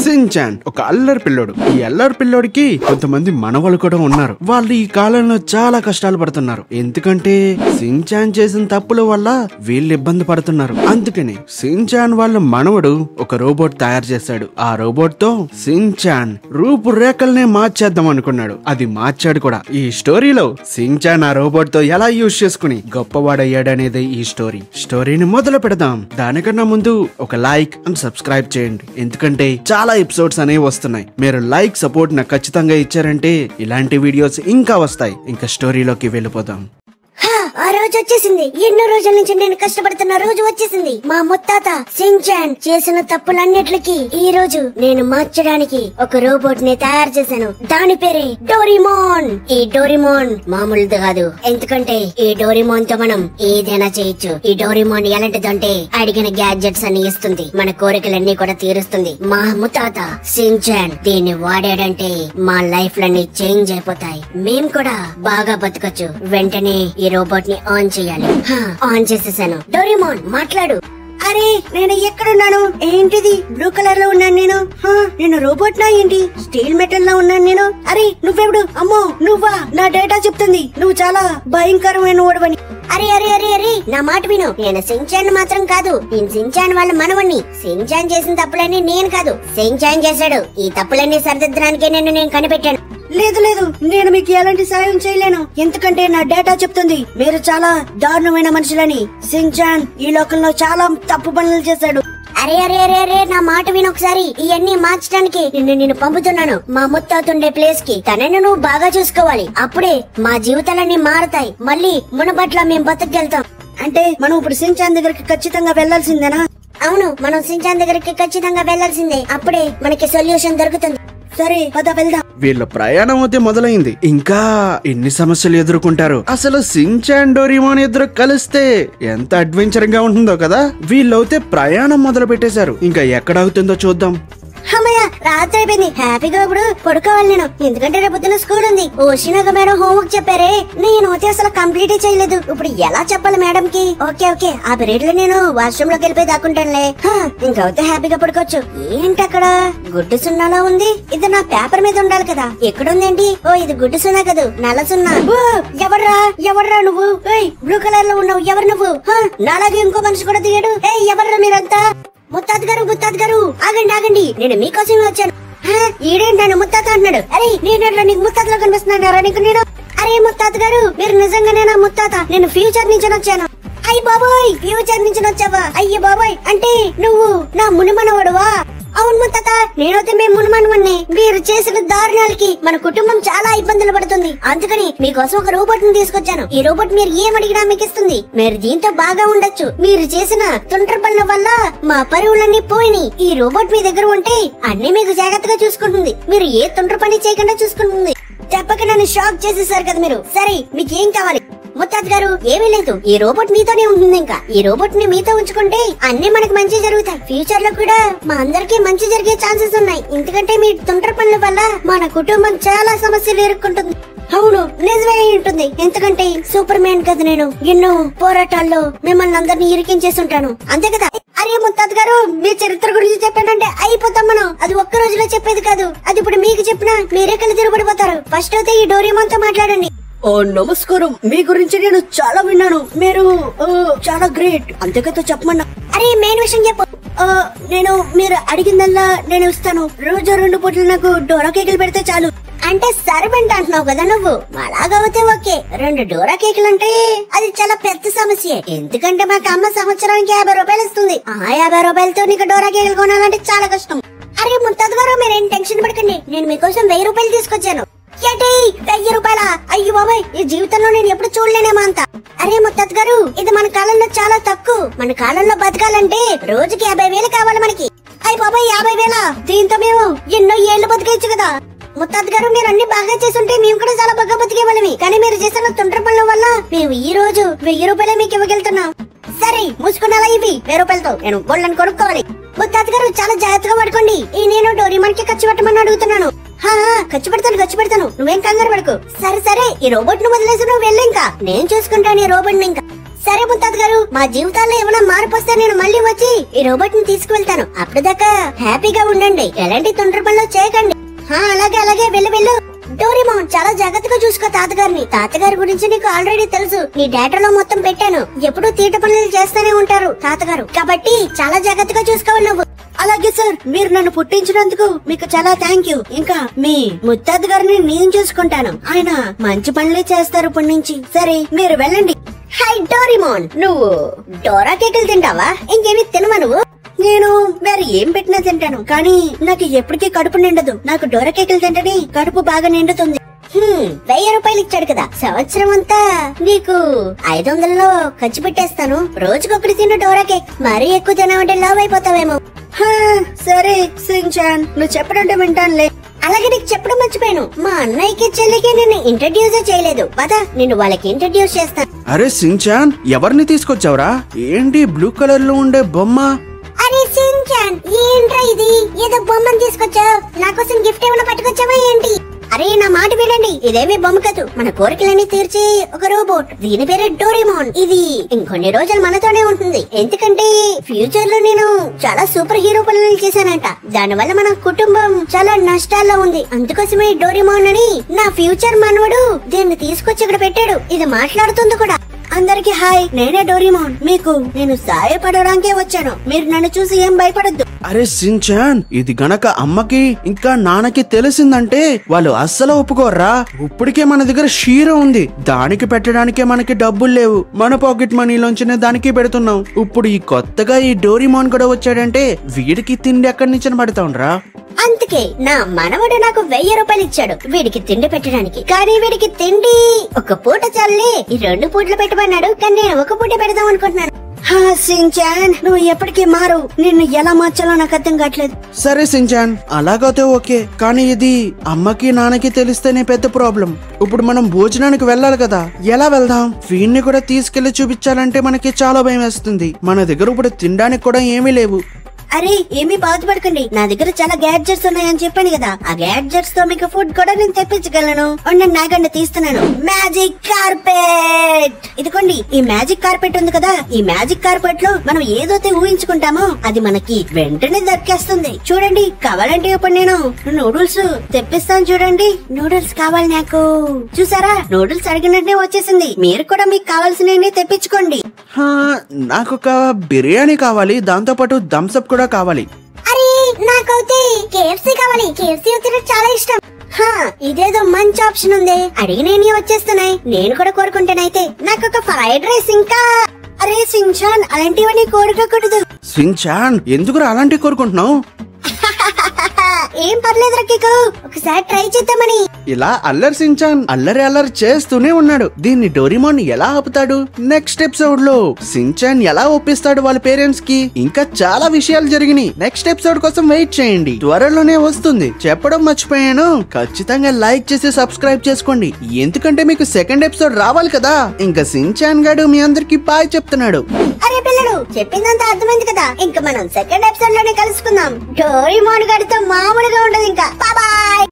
Shin-chan ఒక అల్లరి పిల్లోడు. ఈ అల్లరి పిల్లోడికి కొంతమంది మనవలు కూడా ఉన్నారు. వాళ్ళు ఈ కాలంలో చాలా కష్టాలు పడుతున్నారు. ఎందుకంటే షిన్చాన్ చేసిన తప్పుల వల్ల వీళ్ళు ఇబ్బంది పడుతున్నారు. అందుకని షిన్చాన్ వాళ్ళ మనవడు ఒక రోబోట్ తయారు చేశాడు. ఆ రోబోట్ తో షిన్చాన్ రూపురేఖల్నే మార్చేద్దాం అనుకున్నాడు. అది మార్చాడు కూడా. ఈ స్టోరీలో షిన్చాన్ ఆ రోబోట్ తో ఎలా యూజ్ చేసుకుని గొప్పవాడయ్యాడనేది ఈ స్టోరీని మొదలు పెడదాం. దానికన్నా ముందు ఒక లైక్ అండ్ సబ్స్క్రైబ్ చేయండి. ఎందుకంటే చాలా ఎపిసోడ్స్ అనేవి వస్తున్నాయి. మీరు లైక్ సపోర్ట్ నాకు ఖచ్చితంగా ఇచ్చారంటే ఇలాంటి వీడియోస్ ఇంకా వస్తాయి. ఇంకా స్టోరీలోకి వెళ్ళిపోదాం. ఆ రోజు వచ్చేసింది. ఎన్నో రోజుల నుంచి నేను కష్టపడుతున్న రోజు వచ్చేసింది. మా ముత్తాత షిన్చాన్ చేసిన తప్పులన్నిటికి ఈ రోజు నేను మార్చడానికి ఒక రోబోట్ ని తయారు చేశాను. దాని పేరే డోరేమోన్. ఈ డోరేమోన్ మామూలుది కాదు. ఎందుకంటే ఈ డోరేమోన్ తో మనం ఏదైనా చేయొచ్చు. ఈ డోరేమోన్ ఎలాంటిదంటే అడిగిన గ్యాడ్జెట్స్ అన్ని ఇస్తుంది. మన కోరికలన్నీ కూడా తీరుస్తుంది. మా ముత్తాత షిన్చాన్ దీన్ని వాడాడంటే మా లైఫ్ లన్నీ చేంజ్ అయిపోతాయి. మేము కూడా బాగా బతకచ్చు. వెంటనే ఈ రోబోట్ ని ఆన్ చేయాలి. ఆన్ చేసేసాను. డోరేమోన్ మాట్లాడు. అరే నేను ఎక్కడున్నాను? ఏంటిది బ్లూ కలర్ లో ఉన్నాను నేను? నేను రోబోట్ నా ఏంటి? స్టీల్ మెటల్ లో ఉన్నాను నేను. అరే నువ్వెప్పుడు? అమ్మో నువ్వా? నా డేటా చెప్తుంది నువ్వు చాలా భయంకరమైన ఓడవని. అరే అరే అరే అరే నా మాట విను. నేను షిన్చాన్ మాత్రం కాదు. నేను షిన్చాన్ వాళ్ళ మనవణ్ణి. షిన్చాన్ చేసిన తప్పులన్నీ నేను కాదు, షిన్చాన్ చేశాడు. ఈ తప్పులన్నీ సరిదిద్దడానికే నేను కనిపెట్టాను. లేదు లేదు, నేను మీకు ఎలాంటి సాయం చేయలేను. ఎందుకంటే నా డేటా చెప్తుంది మీరు చాలా దారుణమైన మనుషులని. షిన్చాన్ ఈ లోకంలో చాలా తప్పు పనులు చేశాడు. అరే అరే అరే అరే నా మాట విను ఒకసారి. ఇవన్నీ మార్చడానికి నిన్ను పంపుతున్నాను మా ముత్తాతుండే ప్లేస్ కి. తనని నువ్వు బాగా చూసుకోవాలి. అప్పుడే మా జీవితాలన్నీ మారుతాయి. మళ్ళీ మునపట్ల మేము బతకెళ్తాం. అంటే మనం ఇప్పుడు షిన్చాన్ దగ్గరికి ఖచ్చితంగా వెళ్లాల్సిందేనా? అవును, మనం షిన్చాన్ దగ్గరికి ఖచ్చితంగా వెళ్లాల్సిందే. అప్పుడే మనకి సొల్యూషన్ దొరుకుతుంది. సరే పద వెళ్దాం. వీళ్ళ ప్రయాణం అయితే మొదలైంది. ఇంకా ఎన్ని సమస్యలు ఎదుర్కొంటారు. అసలు షిన్చాన్ డోరేమోన్ ఇద్దరు కలిస్తే ఎంత అడ్వెంచర్ గా ఉంటుందో కదా. వీళ్ళైతే ప్రయాణం మొదలు పెట్టేశారు. ఇంకా ఎక్కడ అవుతుందో చూద్దాం. అమ్మయ్య రాత్రి అయిపోయింది. హ్యాపీగా ఇప్పుడు పడుకోవాలి నేను. ఎందుకంటే రేపొద్దున స్కూల్ ఉంది. ఓషినాగ మేడం హోంవర్క్ చెప్పారే, నేను అసలు కంప్లీట్ చేయలేదు. ఇప్పుడు ఎలా చెప్పాలి మేడం కి? ఓకే ఓకే ఆ పీరియడ్ లో నేను వాష్రూమ్ లోకి వెళ్ళిపోయి దాక్కుంటానులే. ఇంకైతే హ్యాపీగా పడుకోవచ్చు. ఏంటి అక్కడ గుడ్డు సున్నాలా ఉంది? ఇది నా పేపర్ మీద ఉండాలి కదా. ఎక్కడుందేంటి? ఓ ఇది గుడ్డు సున్నా కదా, నల్ల సున్నా. ఎవర్రా నువ్వు? బ్లూ కలర్ లో ఉన్నావు. ఎవరు నువ్వు? నాలాగే ఇంకో మనిషి కూడా దిగాడు. ఎవర్రా మీరంతా? ముత్తాత గారు ఆగండి. నేను మీకోసమే వచ్చాను. ఈడేంటి నన్ను ముత్తాత అంటున్నాడు? అరే నేను నీకు ముత్తాతలో కనిపిస్తున్నారా నీకు నేను? అరే ముత్తాత గారు మీరు నిజంగానేనా ముత్తాత? నేను ఫ్యూచర్ నుంచి వచ్చాను. అయ్య బాబోయ్ ఫ్యూచర్ నుంచి వచ్చావా? అయ్య బాబోయ్ అంటే నువ్వు నా మునిమనవడువా? అవును ముత్తాత, నేనైతే మేము మునిమనవన్ని. మీరు చేసిన దారుణాలకి మన కుటుంబం చాలా ఇబ్బందులు పడుతుంది. అందుకని మీకోసం ఒక రోబోట్ ని తీసుకొచ్చాను. ఈ రోబోట్ మీరు ఏమడిగినా మీకు ఇస్తుంది. మీరు దీంతో బాగా ఉండొచ్చు. మీరు చేసిన తుంట్ర పనుల వల్ల మా పరువులన్నీ పోయినాయి. ఈ రోబోట్ మీ దగ్గర ఉంటే అన్ని మీకు జాగ్రత్తగా చూసుకుంటుంది. మీరు ఏ తుంట్ర పని చేయకుండా చూసుకుంటుంది. చెప్పక నన్ను షాక్ చేసేసారు కదా మీరు. సరే మీకేం కావాలి? ముత్తాత గారు ఏమీ లేదు, ఈ రోబోట్ మీతోనే ఉంటుంది. ఇంకా ఈ రోబోట్ ని మీతో ఉంచుకుంటే అన్ని మనకి మంచి జరుగుతాయి. ఫ్యూచర్ లో కూడా మా అందరికి మంచి జరిగే ఛాన్సెస్ ఉన్నాయి. ఎందుకంటే మీ తుంట్ర పనుల వల్ల మన కుటుంబం చాలా సమస్యలు ఎదుర్కొంటుంది. అవును నిజమే ఉంటుంది. ఎందుకంటే సూపర్ మ్యాన్ కదా నేను. ఎన్నో పోరాటాల్లో మిమ్మల్ని అందరినీ ఇరికించేస్తుంటాను. అంతే కదా? అరే ముత్తాత గారు మీ చరిత్ర గురించి చెప్పానంటే అయిపోతాం మనం. అది ఒక్క రోజులో చెప్పేది కాదు. అది ఇప్పుడు మీకు చెప్పినా మీరే కళ్ళు తిరగబడిపోతారు. ఫస్ట్ అయితే ఈ డోరేమోన్ తో మాట్లాడండి. ఓ నమస్కారం, మీ గురించి నేను చాలా విన్నాను. మీరు చాలా గ్రేట్. అంతే కదా చెప్పమన్నా. అరే మెయిన్ విషయం చెప్పు. మీరు అడిగిందల్లా నేను ఇస్తాను. రోజు 2 పూటలు నాకు డోరా కేకులు పెడితే చాలు. అంటే సర్వెంట్ అంటున్నావు కదా నువ్వు? అలాగైతే ఓకే. 2 డోరా కేకులు అంటే అది చాలా పెద్ద సమస్య. ఎందుకంటే మాకు అమ్మ సంవత్సరానికి 50 రూపాయలు ఇస్తుంది. ఆ 50 రూపాయలతో నీకు డోరా కేకులు కొనాలంటే చాలా కష్టం. అరే ముత్తాత గారు మీరేం టెన్షన్ పడకండి. నేను మీకోసం 1000 రూపాయలు తీసుకొచ్చాను. ఏంటి 1000 రూపాయలా? అయ్యో బాబాయ్ ఈ జీవితంలో నేను ఎప్పుడు చూడలేనేమో అంత. అరే ముత్తాత గారు ఇది మన కాలంలో చాలా తక్కువ. మన కాలంలో బతకాలంటే రోజుకి 50,000 కావాలి మనకి. అయ్య బాబాయ్ 50,000? దీంతో మేము ఎన్నో ఏళ్లు బతికేయచ్చు కదా. ముత్తాత గారు మీరు అన్ని బాగా చేస్తుంటే మేము కూడా చాలా బాగా బతికేవాళ్ళమి. కానీ మీరు చేసిన తుండ్ర పనుల వల్ల మేము ఈ రోజు 1000 రూపాయలే మీకు ఇవ్వగలుగుతున్నాం. సరే మూసుకున్నాలా? ఇవి 1000 రూపాయలతో నేను గోల్డ్ని కొనుక్కోవాలి. ముత్తాత గారు చాలా జాగ్రత్తగా పడుకోండి. నేను డోరేమోన్ కి ఖర్చు పెట్టమని అడుగుతున్నాను. ఖర్చు పెడతాను నువ్వేం కంగారు పడకు. సరే ఈ రోబోట్ ను వదిలేసి నువ్వు వెళ్ళు. ఇంకా నేను చూసుకుంటాను ఈ రోబోట్ ని. ఇంకా సరే ముత్తాత గారు, మా జీవితాల్లో ఏమైనా మార్పు వస్తే నేను మళ్ళీ వచ్చి ఈ రోబోట్ ని తీసుకువెళ్తాను. అప్పటిదాకా హ్యాపీగా ఉండండి, ఎలాంటి తొందరపనులు చేయకండి. అలాగే అలాగే, వెళ్ళు. డోరేమోన్, చాలా జాగ్రత్తగా చూసుకో తాతగారిని. తాతగారి గురించి నీకు ఆల్రెడీ తెలుసు, నీ డేటాలో మొత్తం పెట్టాను. ఎప్పుడూ తీట పనులు చేస్తూనే ఉంటారు తాతగారు, కాబట్టి చాలా జాగ్రత్తగా చూసుకోవాలి నువ్వు. అలాగే సార్, మీరు నన్ను పుట్టించినందుకు మీకు చాలా థ్యాంక్ యూ. ఇంకా మీ ముత్తాత గారిని నేను చూసుకుంటాను, ఆయన మంచి పనులే చేస్తారు ఇప్పటి నుంచి. సరే, మీరు వెళ్ళండి. హై డోరేమోన్, నువ్వు డోరా కేకులు తింటావా? ఇంకేమి తినవా నువ్వు? నేను వేరే ఏం పెట్టినా తింటాను, కానీ నాకు ఎప్పటికీ కడుపు నిండదు. నాకు డోరా కేకులు తింటని కడుపు బాగా నిండుతుంది. 1000 రూపాయలు ఇచ్చాడు కదా, సంవత్సరం అంతా నీకు 500లో ఖర్చు పెట్టేస్తాను. రోజుకొకటి తిన్న డోరా కేక్. మరీ ఎక్కువ తినావంటే లావ్ అయిపోతావేమో. సరే సించాన్, నువ్వు చెప్పడంటే వింటానులే. అలాగే నీకు చెప్పడం మర్చిపోయాను, మా అన్నయ్యకి చెల్లికి నిన్ను ఇంట్రడ్యూస్ చేయలేదు. పద, నిన్ను వాళ్ళకి ఇంట్రడ్యూస్ చేస్తాను. అరే సించాన్, ఎవరిని తీసుకొచ్చావురా? ఏంటి బ్లూ కలర్ లో ఉండే బొమ్మ? అరే సించాన్, ఏంట్రా ఇది? ఏదో బొమ్మను తీసుకొచ్చావు, నా కోసం గిఫ్ట్ ఏమైనా పట్టుకొచ్చావా ఏంటి? అరే నా మాట వినండి, ఇదేమీ బొమ్మ కాదు, మన కోరికలన్నీ తీర్చే ఒక రోబోట్. దీని పేరే డోరేమోన్. ఇది ఇంకొన్ని రోజులు మనతోనే ఉంటుంది, ఎందుకంటే ఫ్యూచర్ లో నేను చాలా సూపర్ హీరో పనులు చేశానంట. దానివల్ల మన కుటుంబం చాలా నష్టాల్లో ఉంది. అందుకోసమే డోరేమోన్ అని నా ఫ్యూచర్ మనవడు దీన్ని తీసుకొచ్చి ఇక్కడ పెట్టాడు. ఇది మాట్లాడుతుంది కూడా. అందరికి హాయ్, నేనే డోరేమోన్. మీకు నేను సాయపడడానికే వచ్చాను, మీరు నన్ను చూసి ఏం భయపడద్దు. అరే సించాన్, ఇది గనక అమ్మకి ఇంకా నాన్నకి తెలిసిందంటే వాళ్ళు అస్సలు ఒప్పుకోర్రా. ఇప్పటికే మన దగ్గర క్షీరం ఉంది, దానికి పెట్టడానికే మనకి డబ్బులు లేవు. మన పాకెట్ మనీలోంచినే దానికి పెడుతున్నాం. ఇప్పుడు ఈ కొత్తగా ఈ డోరేమోన్ కూడా వచ్చాడంటే వీడికి తిండి ఎక్కడి నుంచి పడతాండ్రా. అందుకే నా మనవడు నాకు 1000 రూపాయలు ఇచ్చాడు వీడికి తిండి పెట్టడానికి. కానీ వీడికి తిండి ఒక పూట చాలే, ఈ 2 పూటలు పెట్టమన్నాడు, కానీ నేను ఒక పూట పెడదాం అనుకుంటున్నాను. సించాన్, నువ్వు ఎప్పటికీ మారు, నిన్ను ఎలా మార్చాలో నాకు అర్థం కావట్లేదు. సరే సించాన్, అలాగైతే ఓకే, కానీ ఇది అమ్మకి నాన్నకి తెలిస్తేనే పెద్ద ప్రాబ్లం. ఇప్పుడు మనం భోజనానికి వెళ్ళాలి కదా, ఎలా వెళ్దాం? వీడిని కూడా తీసుకెళ్లి చూపించాలంటే మనకి చాలా భయం వేస్తుంది. మన దగ్గర ఇప్పుడు తినడానికి కూడా ఏమీ లేవు. అరే ఏమీ బాధపడకండి, నా దగ్గర చాలా గ్యాడ్జెట్స్ ఉన్నాయని చెప్పాను కదా, ఆ గ్యాడ్జెట్స్ తో మీకు ఫుడ్ కూడా నేను తెప్పించగలను. నాగండి తీస్తున్నాను. మ్యాజిక్ కార్పెట్, ఇదిగోండి. ఈ మ్యాజిక్ కార్పెట్ ఉంది కదా, ఈ మ్యాజిక్ కార్పెట్ లో మనం ఏదైతే ఊహించుకుంటామో అది మనకి వెంటనే దొరికేస్తుంది. చూడండి, కావాలంటే ఇప్పుడు నేను నూడిల్స్ తెప్పిస్తాను. చూడండి, నూడిల్స్ కావాలి నాకు. చూసారా, నూడిల్స్ అడిగినట్టే వచ్చేసింది. మీరు కూడా మీకు కావాల్సినవి తెప్పించుకోండి. నాకొక బిర్యానీ కావాలి, దాంతో పాటు థమ్స్అప్ కూడా కావాలి. అరే నాకైతే KFC కావాలి, KFC తినడం చాలా ఇష్టం. ఇదేదో మంచి ఆప్షన్ ఉంది, అడిగినవి వచ్చేస్తున్నాయి. నేను కూడా కోరుకుంటానైతే నాకు ఒక ఫ్రైడ్ రైస్ ఇంకా. అరే సించాన్, అలాంటివన్నీ కోరుకోకూడదు. సించాన్, ఎందుకు అలాంటివి కోరుకుంటున్నావు? ఏం పర్లేదు రక్కికు, ఒకసారి ట్రై చేద్దామని. ఇలా అల్లరి సించాన్ అల్లరి చేస్తూనే ఉన్నాడు. దీన్ని డోరేమోన్ ఎలా ఆపుతాడు? నెక్స్ట్ ఎపిసోడ్ లో సించాన్ ఎలా ఒప్పిస్తాడు వాళ్ళ పేరెంట్స్ కి? ఇంకా చాలా విషయాలు జరిగినాయి. నెక్స్ట్ ఎపిసోడ్ కోసం వెయిట్ చేయండి, త్వరలోనే వస్తుంది. చెప్పడం మర్చిపోయాను, ఖచ్చితంగా లైక్ చేసి సబ్స్క్రైబ్ చేసుకోండి, ఎందుకంటే మీకు సెకండ్ ఎపిసోడ్ రావాలి కదా. ఇంకా సించాన్ గాడు మీ అందరికి బాయ్ చెప్తున్నాడు. అరే పిల్లలు, చెప్పిందంతా అర్థమైంది కదా, ఇంకా మనం సెకండ్ ఎపిసోడ్ లోనే కలుసుకుందాం. డోరేమోన్ గారితో మామూలుగా ఉండదు ఇంకా. బాయ్.